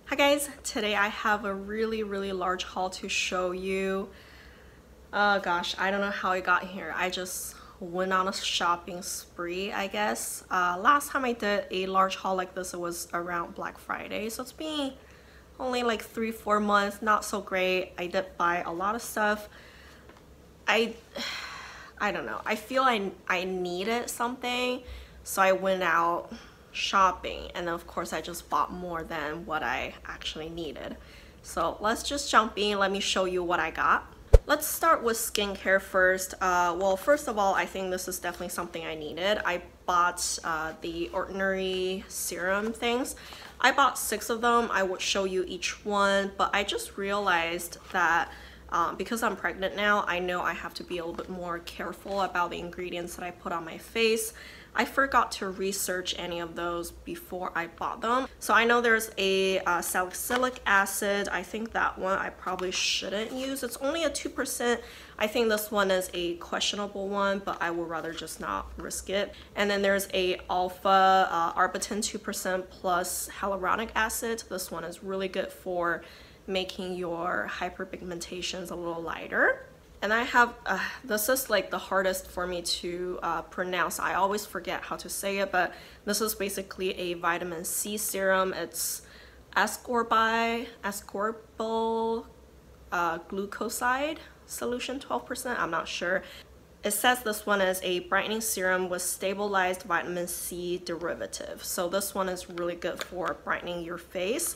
Hi guys, today I have a really large haul to show you. Oh gosh, I don't know how I got here. I just went on a shopping spree, I guess. Last time I did a large haul like this, it was around Black Friday, so it's been only like 3-4 months, not so great. I did buy a lot of stuff. I don't know, I feel I needed something, so I went out shopping, and then of course I just bought more than what I actually needed. So let's just jump in. Let me show you what I got. Let's start with skincare first. Well, first of all, I think this is definitely something I needed. I bought the Ordinary serum things. I bought 6 of them. I would show you each one, but I just realized that because I'm pregnant now, I know I have to be a little bit more careful about the ingredients that I put on my face. I forgot to research any of those before I bought them. So I know there's a salicylic acid. I think that one I probably shouldn't use. It's only a 2%. I think this one is a questionable one, but I would rather just not risk it. And then there's a alpha arbutin 2% plus hyaluronic acid. This one is really good for making your hyperpigmentations a little lighter. And I have, this is like the hardest for me to pronounce. I always forget how to say it, but this is basically a vitamin C serum. It's ascorbyl glucoside solution, 12%, I'm not sure. It says this one is a brightening serum with stabilized vitamin C derivative. So this one is really good for brightening your face.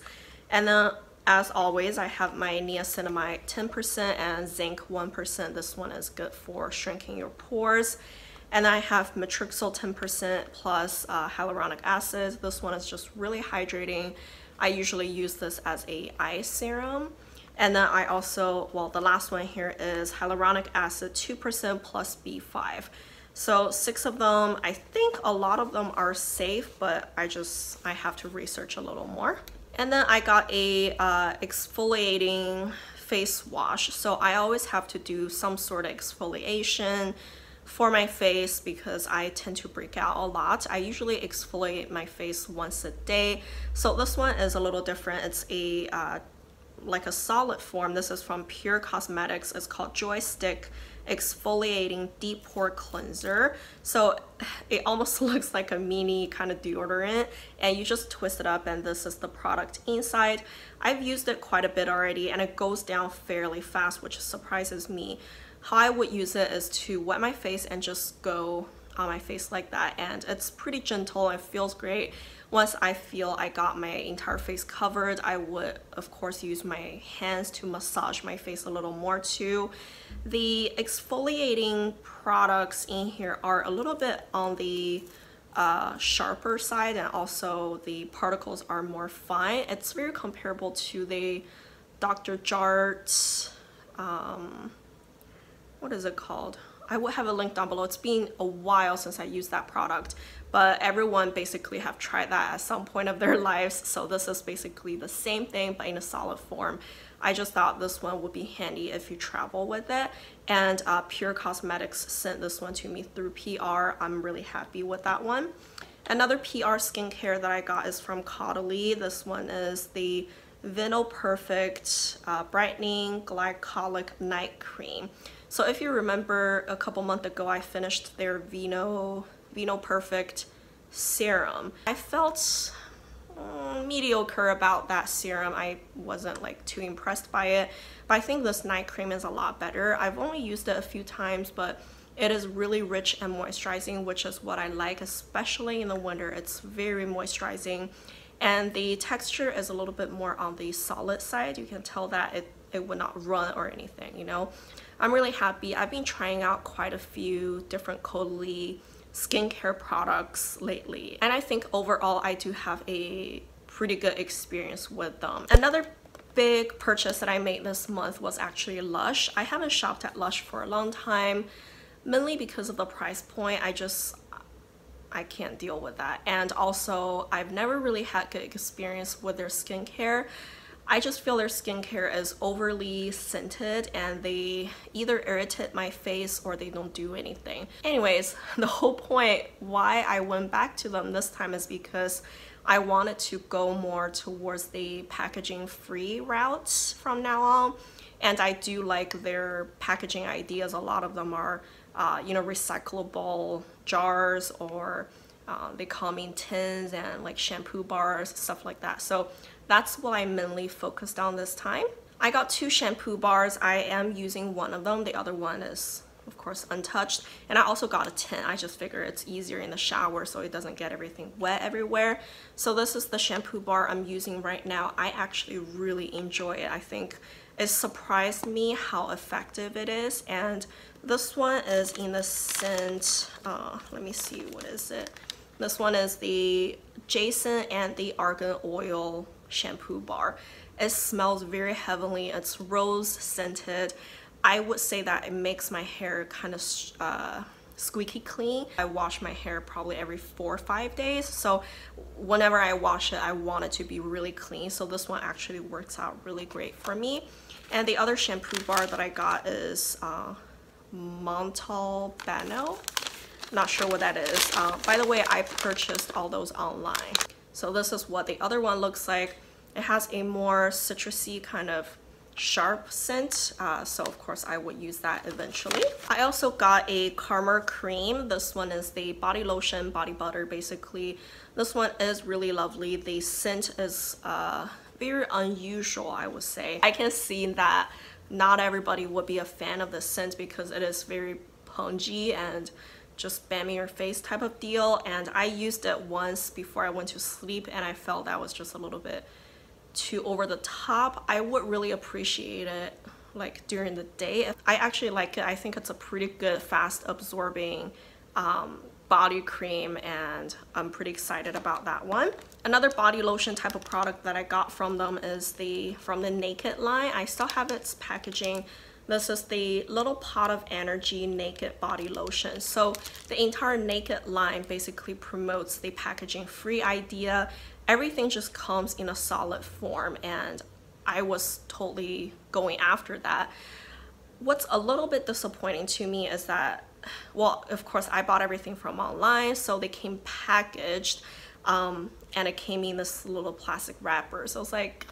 And then as always, I have my niacinamide 10% and zinc 1%. This one is good for shrinking your pores. And I have matrixyl 10% plus hyaluronic acid. This one is just really hydrating. I usually use this as a eye serum. And then I also, well, the last one here is hyaluronic acid 2% plus B5. So 6 of them. I think a lot of them are safe, but I have to research a little more. And then I got a exfoliating face wash. So I always have to do some sort of exfoliation for my face because I tend to break out a lot. I usually exfoliate my face once a day. So this one is a little different. It's a like a solid form. This is from Pure Cosmetics. It's called Joystick Exfoliating Deep-Pore Cleanser. So it almost looks like a mini kind of deodorant, and you just twist it up, and this is the product inside. I've used it quite a bit already, and it goes down fairly fast, which surprises me. How I would use it is to wet my face and just go on my face like that, and it's pretty gentle. It feels great. Once I feel I got my entire face covered, I would of course use my hands to massage my face a little more too. The exfoliating products in here are a little bit on the sharper side, and also the particles are more fine. It's very comparable to the Dr. Jart's, what is it called? I will have a link down below. It's been a while since I used that product, but everyone basically have tried that at some point of their lives. So this is basically the same thing, but in a solid form. I just thought this one would be handy if you travel with it. And Pure Cosmetics sent this one to me through PR. I'm really happy with that one. Another PR skincare that I got is from Caudalie. This one is the Vinoperfect Brightening Glycolic Night Cream. So if you remember, a couple months ago, I finished their Vinoperfect serum. I felt mediocre about that serum. I wasn't like too impressed by it, but I think this night cream is a lot better. I've only used it a few times, but it is really rich and moisturizing, which is what I like, especially in the winter. It's very moisturizing, and the texture is a little bit more on the solid side. You can tell that it would not run or anything, you know. I'm really happy. I've been trying out quite a few different Caudalie skincare products lately, and I think overall I do have a pretty good experience with them. Another big purchase that I made this month was actually Lush. I haven't shopped at Lush for a long time, mainly because of the price point. I can't deal with that, and also I've never really had good experience with their skincare. I just feel their skincare is overly scented, and they either irritate my face or they don't do anything. Anyways, the whole point why I went back to them this time is because I wanted to go more towards the packaging free routes from now on. And I do like their packaging ideas. A lot of them are, you know, recyclable jars, or they come in tins, and like shampoo bars, stuff like that. So that's what I mainly focused on this time. I got 2 shampoo bars. I am using one of them. The other one is, of course, untouched. And I also got a tin. I just figure it's easier in the shower so it doesn't get everything wet everywhere. So this is the shampoo bar I'm using right now. I actually really enjoy it. I think it surprised me how effective it is. And this one is in the scent, let me see, what is it? This one is the Jason and the Argan Oil shampoo bar. It smells very heavily. It's rose scented. I would say that it makes my hair kind of squeaky clean. I wash my hair probably every 4 or 5 days, so whenever I wash it, I want it to be really clean. So this one actually works out really great for me. And the other shampoo bar that I got is Montalbano. Not sure what that is. By the way, I purchased all those online. So this is what the other one looks like. It has a more citrusy kind of sharp scent, so of course I would use that eventually. I also got a Calmer cream. This one is the body lotion, body butter basically. This one is really lovely. The scent is very unusual, I would say. I can see that not everybody would be a fan of this scent because it is very pungy and just bam in your face type of deal. And I used it once before I went to sleep, and I felt that was just a little bit too over the top. I would really appreciate it like during the day. I actually like it. I think it's a pretty good fast absorbing body cream, and I'm pretty excited about that one. Another body lotion type of product that I got from them is from the Naked line. I still have its packaging. This is the Little Pot of Energy Naked Body Lotion. So the entire Naked line basically promotes the packaging free idea. Everything just comes in a solid form, and I was totally going after that. What's a little bit disappointing to me is that, well, of course I bought everything from online, so they came packaged, and it came in this little plastic wrapper. So I was like,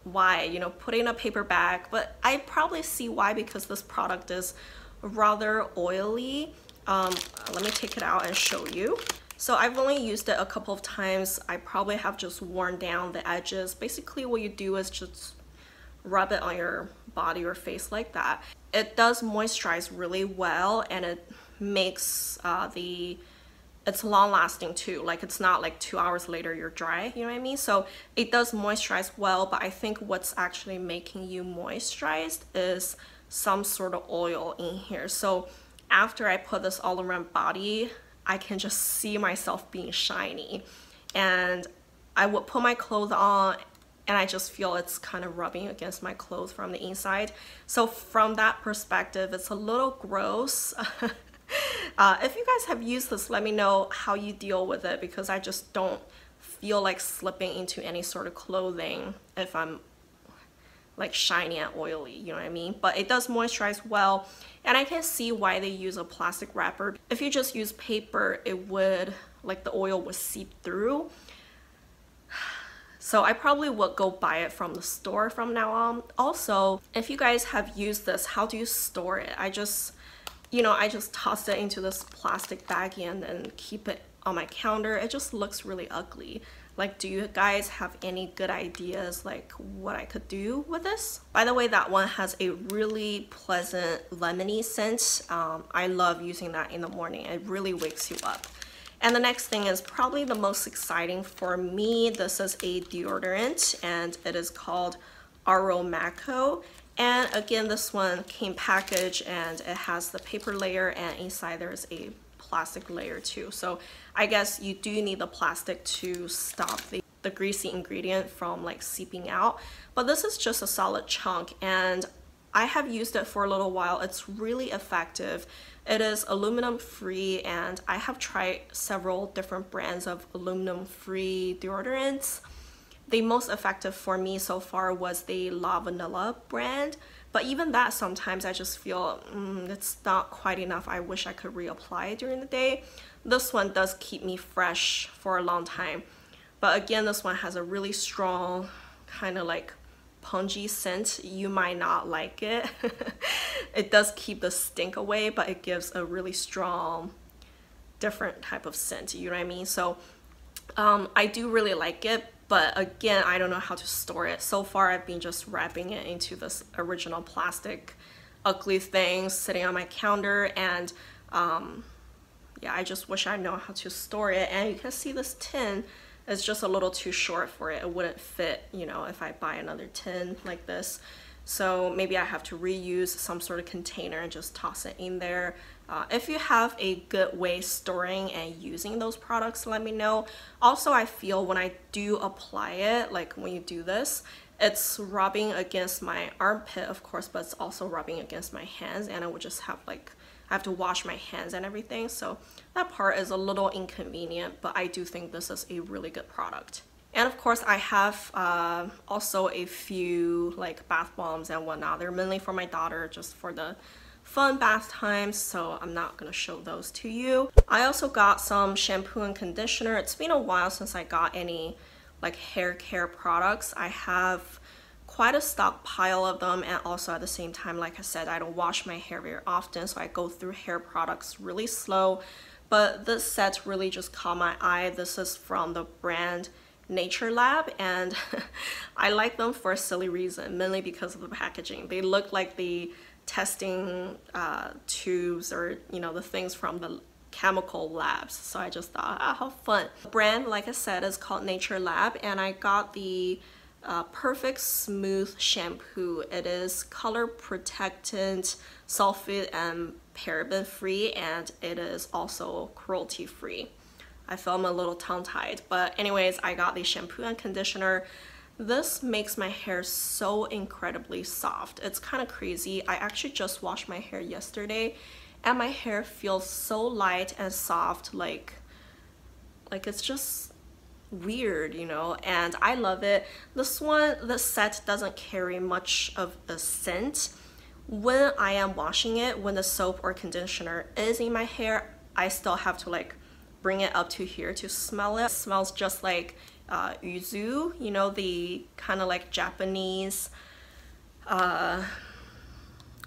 why, you know, put it in a paper bag? But I probably see why, because this product is rather oily. Let me take it out and show you. So I've only used it a couple of times. I probably have just worn down the edges. Basically what you do is just rub it on your body or face like that. It does moisturize really well, and it makes it's long lasting too. Like, it's not like 2 hours later you're dry, you know what I mean? So it does moisturize well, but I think what's actually making you moisturized is some sort of oil in here. So after I put this all around body, I can just see myself being shiny, and I would put my clothes on and I just feel it's kind of rubbing against my clothes from the inside. So from that perspective, it's a little gross. If you guys have used this, let me know how you deal with it, because I just don't feel like slipping into any sort of clothing if I'm like shiny and oily, you know what I mean? But it does moisturize well, and I can see why they use a plastic wrapper. If you just use paper, it would, like, the oil would seep through. So I probably would go buy it from the store from now on. Also, if you guys have used this, how do you store it? I just toss it into this plastic baggie and then keep it on my counter. It just looks really ugly. Like, do you guys have any good ideas like what I could do with this? By the way, that one has a really pleasant lemony scent. I love using that in the morning. It really wakes you up. And the next thing is probably the most exciting for me. This is a deodorant, and it is called Aromaco. And again, this one came packaged, and it has the paper layer, and inside there's a plastic layer too. So I guess you do need the plastic to stop the greasy ingredient from like seeping out. But this is just a solid chunk, and I have used it for a little while. It's really effective. It is aluminum free, and I have tried several different brands of aluminum free deodorants. The most effective for me so far was the La Vanilla brand, but even that, sometimes I just feel it's not quite enough. I wish I could reapply during the day. This one does keep me fresh for a long time. But again, this one has a really strong kind of like pungy scent. You might not like it. It does keep the stink away, but it gives a really strong different type of scent, you know what I mean? So I do really like it, but again, I don't know how to store it. So far I've been just wrapping it into this original plastic ugly thing sitting on my counter, and yeah, I just wish I know how to store it. And you can see this tin is just a little too short for it. It wouldn't fit, you know, if I buy another tin like this. So maybe I have to reuse some sort of container and just toss it in there. If you have a good way storing and using those products, let me know. Also, I feel when I do apply it, like when you do this, it's rubbing against my armpit, of course, but it's also rubbing against my hands, and I would just have like, I have to wash my hands and everything. So that part is a little inconvenient, but I do think this is a really good product. And of course, I have also a few like bath bombs and whatnot. They're mainly for my daughter, just for the fun bath times, so I'm not gonna show those to you. I also got some shampoo and conditioner. It's been a while since I got any like hair care products. I have quite a stockpile of them, and also at the same time, like I said, I don't wash my hair very often, so I go through hair products really slow. But this set really just caught my eye. This is from the brand NatureLab, and I like them for a silly reason, mainly because of the packaging. They look like the testing tubes, or you know, the things from the chemical labs. So I just thought, ah, how fun. The brand, like I said, is called NatureLab, and I got the Perfect Smooth shampoo. It is color protectant, sulfate and paraben free, and it is also cruelty free. I feel I'm a little tongue-tied, but anyways, I got the shampoo and conditioner. This makes my hair so incredibly soft. It's kind of crazy. I actually just washed my hair yesterday, and my hair feels so light and soft, like it's just weird, you know, and I love it. This set doesn't carry much of a scent. When I am washing it, when the soap or conditioner is in my hair, I still have to like bring it up to here to smell it. It smells just like yuzu, you know, the kind of like Japanese, I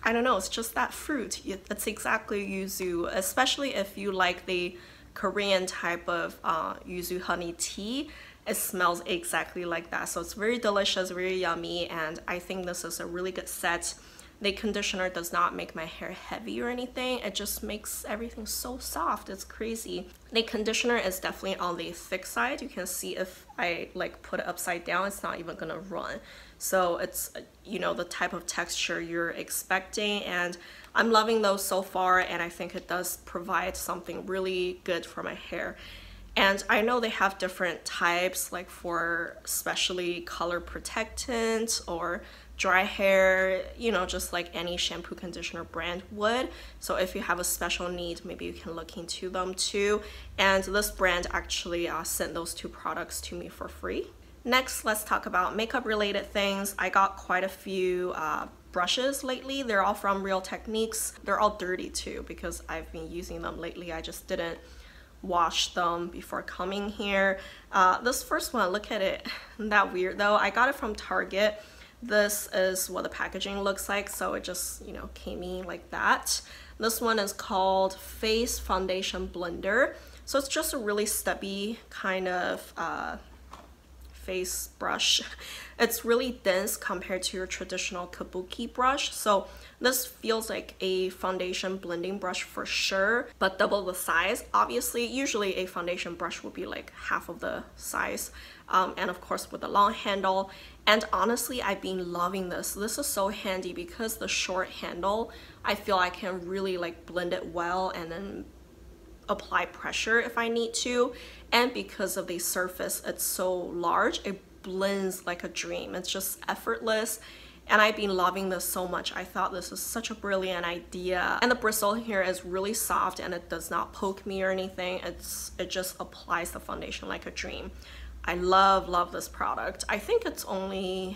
don't know, it's just that fruit. It's exactly yuzu, especially if you like the Korean type of yuzu honey tea. It smells exactly like that. So it's very delicious, very yummy, and I think this is a really good set. The conditioner does not make my hair heavy or anything. It just makes everything so soft. It's crazy. The conditioner is definitely on the thick side. You can see if I like put it upside down, it's not even gonna run. So it's, you know, the type of texture you're expecting, and I'm loving those so far, and I think it does provide something really good for my hair. And I know they have different types, like for especially color protectant or dry hair, you know, just like any shampoo conditioner brand would. So if you have a special need, maybe you can look into them too. And this brand actually sent those two products to me for free. Next, let's talk about makeup related things. I got quite a few brushes lately. They're all from Real Techniques. They're all dirty too because I've been using them lately. I just didn't wash them before coming here. This first one, look at it. Isn't that weird though? I got it from Target. This is what the packaging looks like, so it just, you know, came in like that. This one is called Face Foundation Blender. So it's just a really stubby kind of face brush. It's really dense compared to your traditional kabuki brush. So this feels like a foundation blending brush for sure, but double the size. Obviously, usually a foundation brush would be like half of the size. And of course with a long handle. And honestly, I've been loving this. This is so handy because the short handle, I feel I can really like blend it well and then apply pressure if I need to. And because of the surface, it's so large, it blends like a dream. It's just effortless. And I've been loving this so much. I thought this is such a brilliant idea. And the bristle here is really soft and it does not poke me or anything. It just applies the foundation like a dream. I love this product. I think it's only,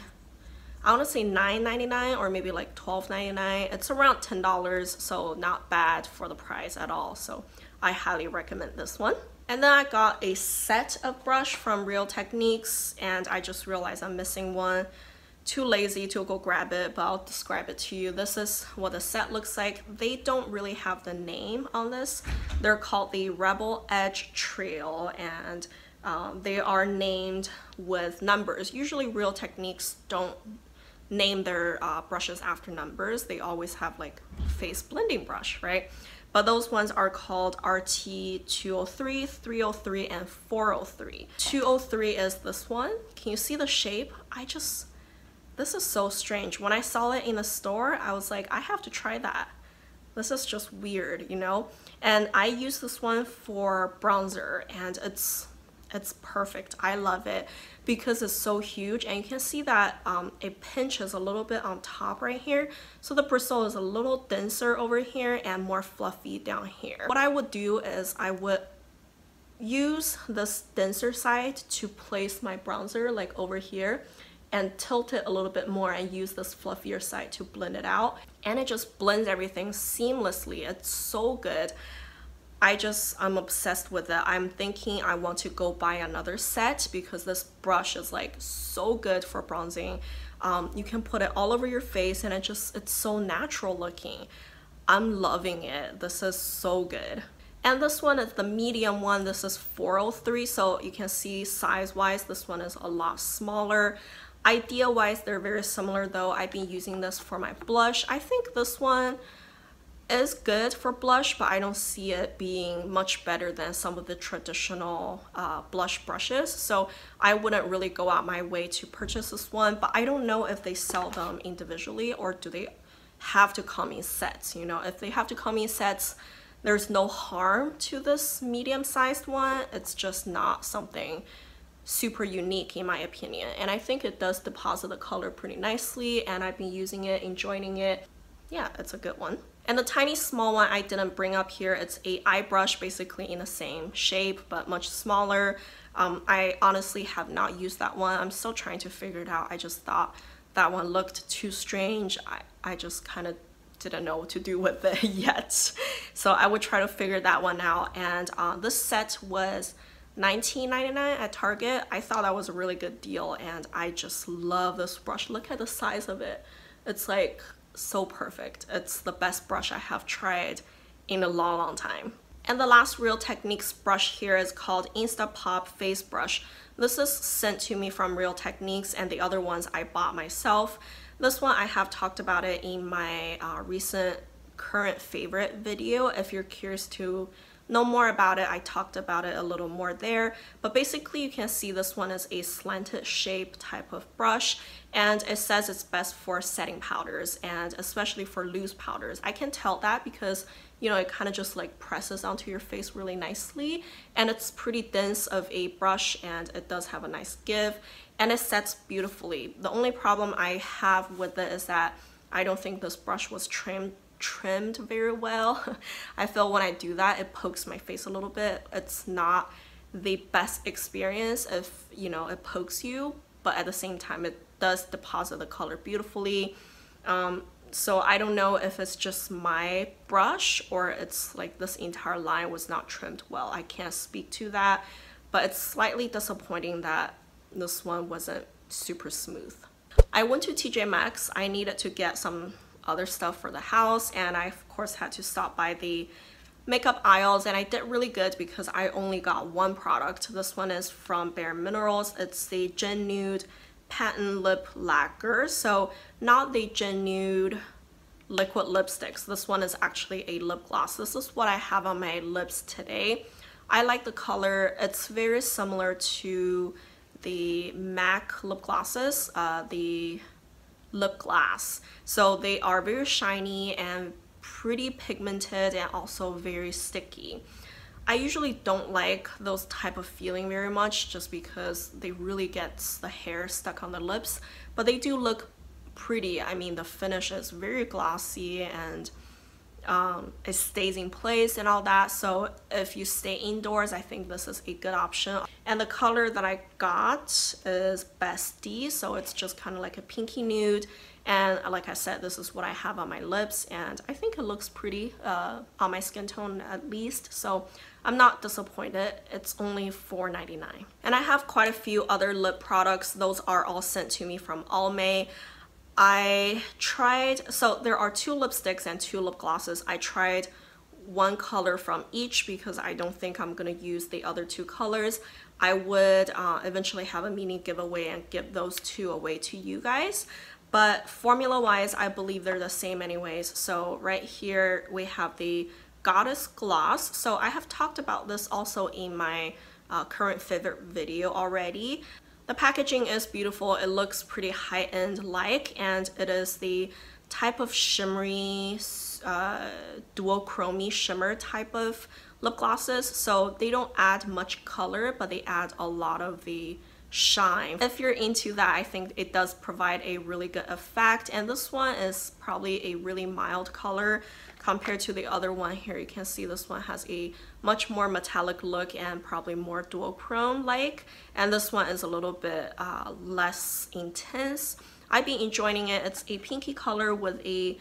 I want to say $9.99 or maybe like $12.99. It's around $10, so not bad for the price at all. So I highly recommend this one. And then I got a set of brush from Real Techniques, and I just realized I'm missing one. Too lazy to go grab it, but I'll describe it to you. This is what the set looks like. They don't really have the name on this. They're called the Rebel Edge Trail, and they are named with numbers. Usually Real Techniques don't name their brushes after numbers. They always have like face blending brush, right? But those ones are called RT 203, 303, and 403. 203 is this one. Can you see the shape? This is so strange. When I saw it in the store, I was like, I have to try that. This is just weird, you know? And I use this one for bronzer, and it's perfect. I love it because it's so huge, and you can see that it pinches a little bit on top right here. So the bristle is a little denser over here and more fluffy down here. What I would do is I would use this denser side to place my bronzer like over here, and tilt it a little bit more and use this fluffier side to blend it out. And it just blends everything seamlessly. It's so good. I'm obsessed with it. I'm thinking I want to go buy another set because this brush is like so good for bronzing. You can put it all over your face and it's so natural looking. I'm loving it. This is so good. And this one is the medium one. This is 403, so you can see size wise this one is a lot smaller. Idea wise they're very similar though. I've been using this for my blush. I think this one is good for blush, but I don't see it being much better than some of the traditional blush brushes, so I wouldn't really go out my way to purchase this one. But I don't know if they sell them individually or do they have to come in sets. You know, if they have to come in sets, there's no harm to this medium-sized one. It's just not something super unique in my opinion, and I think it does deposit the color pretty nicely, and I've been using it, enjoying it. Yeah, it's a good one. And the tiny small one I didn't bring up here. It's a eye brush, basically in the same shape but much smaller. I honestly have not used that one. I'm still trying to figure it out. I just thought that one looked too strange. I just kind of didn't know what to do with it yet, so I would try to figure that one out. And this set was $19.99 at Target. I thought that was a really good deal, and I just love this brush. Look at the size of it. It's like so perfect. It's the best brush I have tried in a long time. And the last Real Techniques brush here is called Instapop Face Brush. This is sent to me from Real Techniques, and the other ones I bought myself. This one I have talked about it in my recent current favorite video. If you're curious to know more about it, I talked about it a little more there. But basically you can see this one is a slanted shape type of brush, and it says it's best for setting powders and especially for loose powders. I can tell that because, you know, it kind of just like presses onto your face really nicely, and it's pretty dense of a brush, and it does have a nice give, and it sets beautifully. The only problem I have with it is that I don't think this brush was trimmed very well. I feel when I do that it pokes my face a little bit. It's not the best experience if, you know, it pokes you, but at the same time it does deposit the color beautifully. So I don't know if it's just my brush or it's like this entire line was not trimmed well. I can't speak to that, but it's slightly disappointing that this one wasn't super smooth. I went to TJ Maxx. I needed to get some other stuff for the house, and I of course had to stop by the makeup aisles, and I did really good because I only got one product. This one is from Bare Minerals. It's the Gen Nude Patent Lip Lacquer, so not the Gen Nude liquid lipsticks. This one is actually a lip gloss. This is what I have on my lips today. I like the color. It's very similar to the MAC lip glosses, the lip glass. So they are very shiny and pretty pigmented and also very sticky. I usually don't like those type of feeling very much just because they really get the hair stuck on the lips, but they do look pretty. I mean, the finish is very glossy and it stays in place and all that. So if you stay indoors, I think this is a good option. And the color that I got is Bestie, so it's just kind of like a pinky nude. And like I said, this is what I have on my lips, and I think it looks pretty on my skin tone at least, so I'm not disappointed. It's only $4.99. And I have quite a few other lip products. Those are all sent to me from Almay. I tried, so there are 2 lipsticks and 2 lip glosses. I tried one color from each because I don't think I'm gonna use the other 2 colors. I would eventually have a mini giveaway and give those 2 away to you guys. But formula wise, I believe they're the same anyways. So right here we have the Goddess Gloss. So I have talked about this also in my current favorite video already. The packaging is beautiful. It looks pretty high-end like, and it is the type of shimmery, duochrome shimmer type of lip glosses. So they don't add much color, but they add a lot of the shine. If you're into that, I think it does provide a really good effect. And this one is probably a really mild color compared to the other one here. You can see this one has a much more metallic look and probably more duochrome like, and this one is a little bit less intense. I've been enjoying it. It's a pinky color with a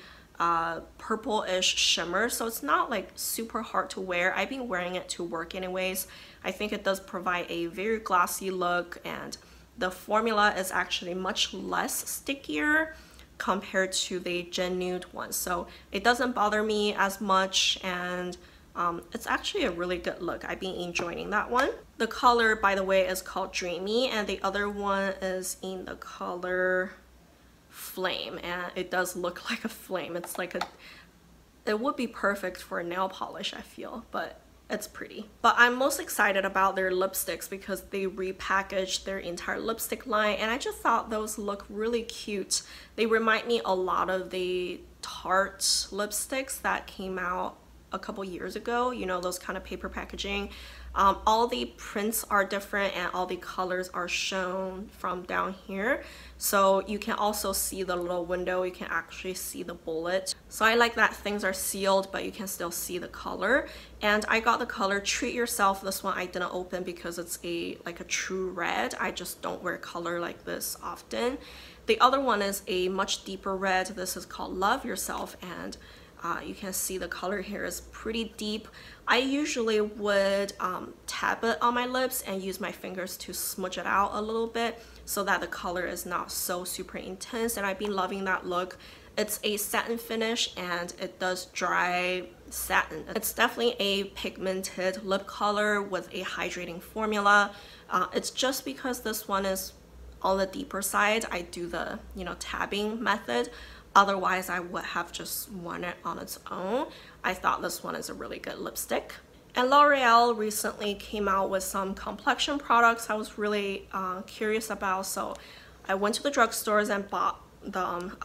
purple-ish shimmer, so it's not like super hard to wear. I've been wearing it to work anyways. I think it does provide a very glossy look, and the formula is actually much less stickier compared to the Gen Nude one, so it doesn't bother me as much, and it's actually a really good look. I've been enjoying that one. The color, by the way, is called Dreamy, and the other one is in the color Flame, and it does look like a flame. It's like it would be perfect for nail polish, I feel, but it's pretty. But I'm most excited about their lipsticks because they repackaged their entire lipstick line, and I just thought those look really cute. They remind me a lot of the Tarte lipsticks that came out a couple years ago, you know, those kind of paper packaging. All the prints are different and all the colors are shown from down here, so you can also see the little window. You can actually see the bullet, so I like that things are sealed but you can still see the color. And I got the color Treat Yourself. This one I didn't open because it's like a true red. I just don't wear color like this often. The other one is a much deeper red. This is called Love Yourself, and you can see the color here is pretty deep. I usually would tap it on my lips and use my fingers to smudge it out a little bit so that the color is not so super intense, and I've been loving that look. It's a satin finish and it does dry satin. It's definitely a pigmented lip color with a hydrating formula. It's just because this one is on the deeper side, I do the, you know, tabbing method. Otherwise, I would have just worn it on its own. I thought this one is a really good lipstick. And L'Oreal recently came out with some complexion products I was really curious about, so I went to the drugstores and bought them.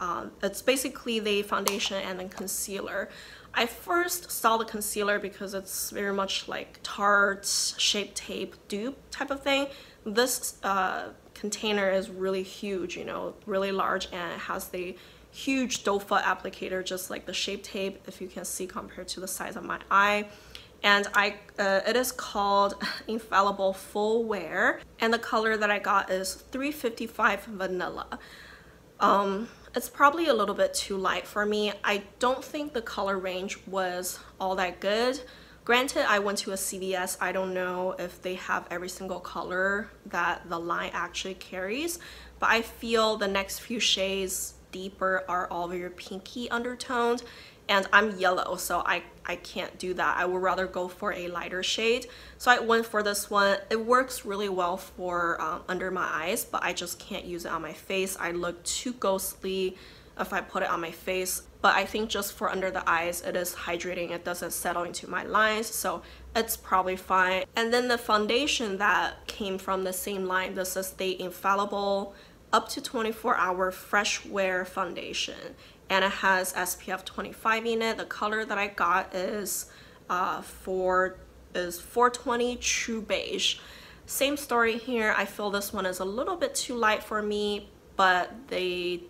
It's basically the foundation and then concealer. I first saw the concealer because it's very much like Tarte Shape Tape dupe type of thing. This container is really huge, you know, really large, and it has the huge doe foot applicator just like the Shape Tape, if you can see compared to the size of my eye. And it is called Infallible Full Wear, and the color that I got is 355 Vanilla. It's probably a little bit too light for me. I don't think the color range was all that good. Granted, I went to a CVS. I don't know if they have every single color that the line actually carries, but I feel the next few shades deeper are all very pinky undertoned, and I'm yellow, so I can't do that. I would rather go for a lighter shade, so I went for this one. It works really well for under my eyes, but I just can't use it on my face. I look too ghostly if I put it on my face, but I think just for under the eyes, it is hydrating. It doesn't settle into my lines, so it's probably fine. And then the foundation that came from the same line, this is the Infallible up to 24-hour fresh wear foundation, and it has SPF 25 in it. The color that I got is 420 True Beige. Same story here. I feel this one is a little bit too light for me. but the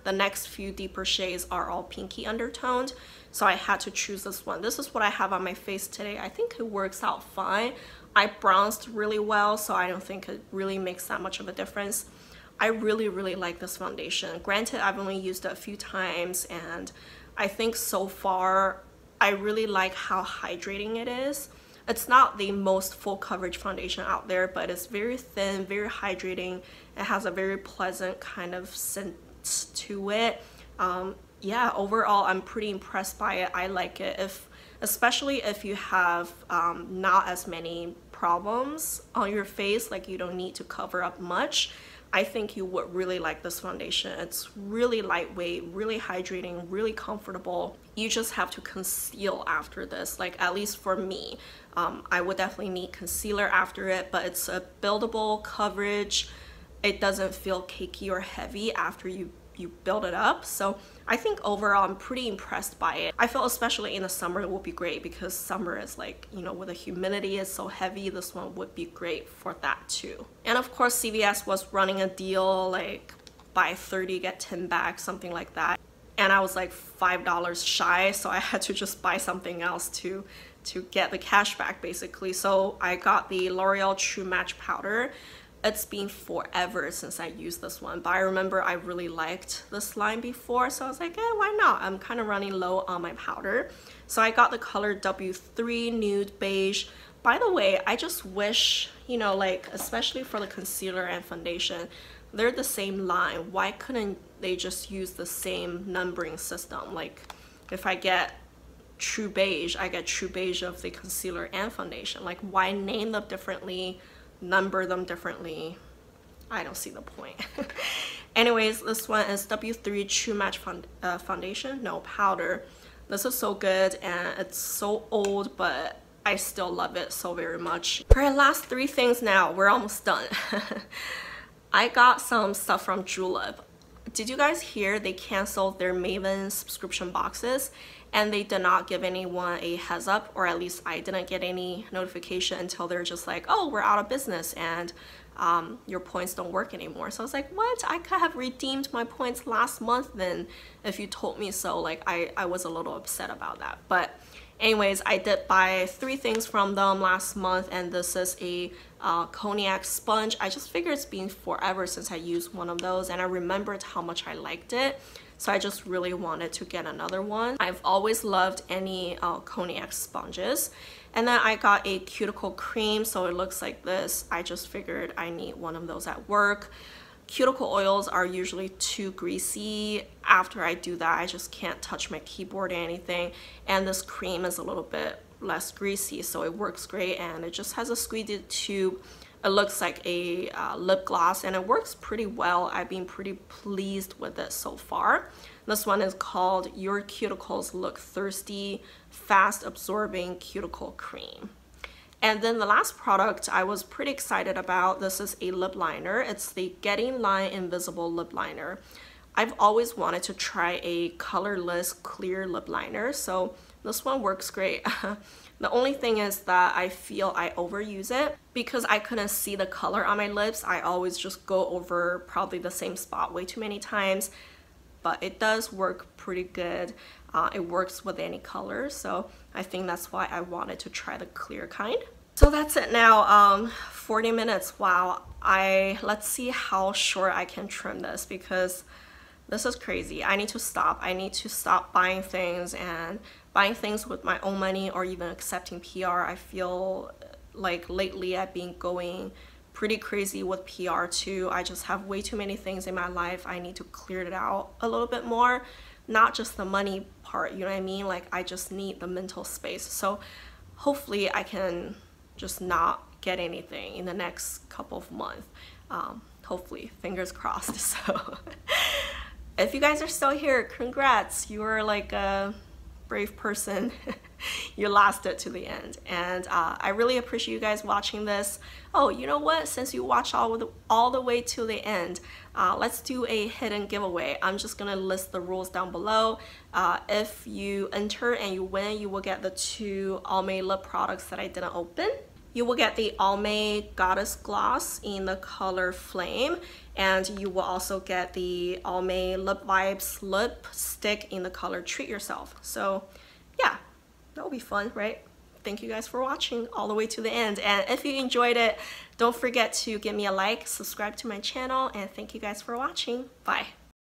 next few deeper shades are all pinky undertoned. So I had to choose this one. This is what I have on my face today. I think it works out fine. I bronzed really well, so I don't think it really makes that much of a difference. I really, really like this foundation. Granted, I've only used it a few times, and I think so far, I really like how hydrating it is. It's not the most full coverage foundation out there, but it's very thin, very hydrating. It has a very pleasant kind of scent to it. Yeah, overall, I'm pretty impressed by it. I like it, especially if you have not as many problems on your face, like you don't need to cover up much. I think you would really like this foundation. It's really lightweight, really hydrating, really comfortable. You just have to conceal after this, like at least for me. I would definitely need concealer after it, but it's a buildable coverage. It doesn't feel cakey or heavy after you build it up. So I think overall I'm pretty impressed by it. I feel especially in the summer it would be great, because summer is like, you know, with the humidity is so heavy, this one would be great for that too. And of course CVS was running a deal, like buy 30 get 10 back, something like that. And I was like $5 shy, so I had to just buy something else to get the cash back basically. So I got the L'Oreal True Match powder. It's been forever since I used this one, but I remember I really liked this line before, so I was like, why not? I'm kind of running low on my powder. So I got the color W3 Nude Beige. By the way, I just wish, you know, like especially for the concealer and foundation, they're the same line. Why couldn't they just use the same numbering system? Like if I get True Beige, I get True Beige of the concealer and foundation. Like why name them differently, number them differently? I don't see the point. Anyways, this one is W3 True Match foundation, no, powder. This is so good, and it's so old, but I still love it so very much. For our last three things now, we're almost done. I got some stuff from Julep. Did you guys hear they canceled their Maven subscription boxes, and they did not give anyone a heads up, or at least I didn't get any notification until they're just like, oh, we're out of business and your points don't work anymore. So I was like, what? I could have redeemed my points last month then if you told me so. Like I was a little upset about that. But anyways, I did buy 3 things from them last month, and this is a cognac sponge. I just figured it's been forever since I used one of those, and I remembered how much I liked it. So I just really wanted to get another one. I've always loved any cognac sponges. And then I got a cuticle cream, so it looks like this. I just figured I need one of those at work. Cuticle oils are usually too greasy. After I do that, I just can't touch my keyboard or anything. And this cream is a little bit less greasy, so it works great. And it just has a squeezy tube. It looks like a lip gloss, and it works pretty well. I've been pretty pleased with it so far. This one is called Your Cuticles Look Thirsty Fast Absorbing Cuticle Cream. And then the last product I was pretty excited about, this is a lip liner. It's the Getting Line Invisible Lip Liner. I've always wanted to try a colorless clear lip liner, so this one works great. The only thing is that I feel I overuse it because I couldn't see the color on my lips. I always just go over probably the same spot way too many times, but it does work pretty good. It works with any color, so I think that's why I wanted to try the clear kind. So that's it now, 40 minutes, wow. Let's see how short I can trim this, because this is crazy. I need to stop. I need to stop buying things and buying things with my own money, or even accepting PR. I feel like lately I've been going pretty crazy with PR too. I just have way too many things in my life. I need to clear it out a little bit more. Not just the money part, you know what I mean? Like I just need the mental space. So hopefully I can just not get anything in the next couple of months. Hopefully, fingers crossed. So if you guys are still here, congrats. You are like a brave person. You lasted to the end, and I really appreciate you guys watching this. Oh, you know what? Since you watched all the way to the end, let's do a hidden giveaway. I'm just gonna list the rules down below. If you enter and you win, you will get the 2 Almay lip products that I didn't open. You will get the Almay Goddess Gloss in the color Flame, and you will also get the Almay Lip Vibes Lipstick in the color Treat Yourself. So yeah, that'll be fun, right? Thank you guys for watching all the way to the end. And if you enjoyed it, don't forget to give me a like, subscribe to my channel, and thank you guys for watching. Bye.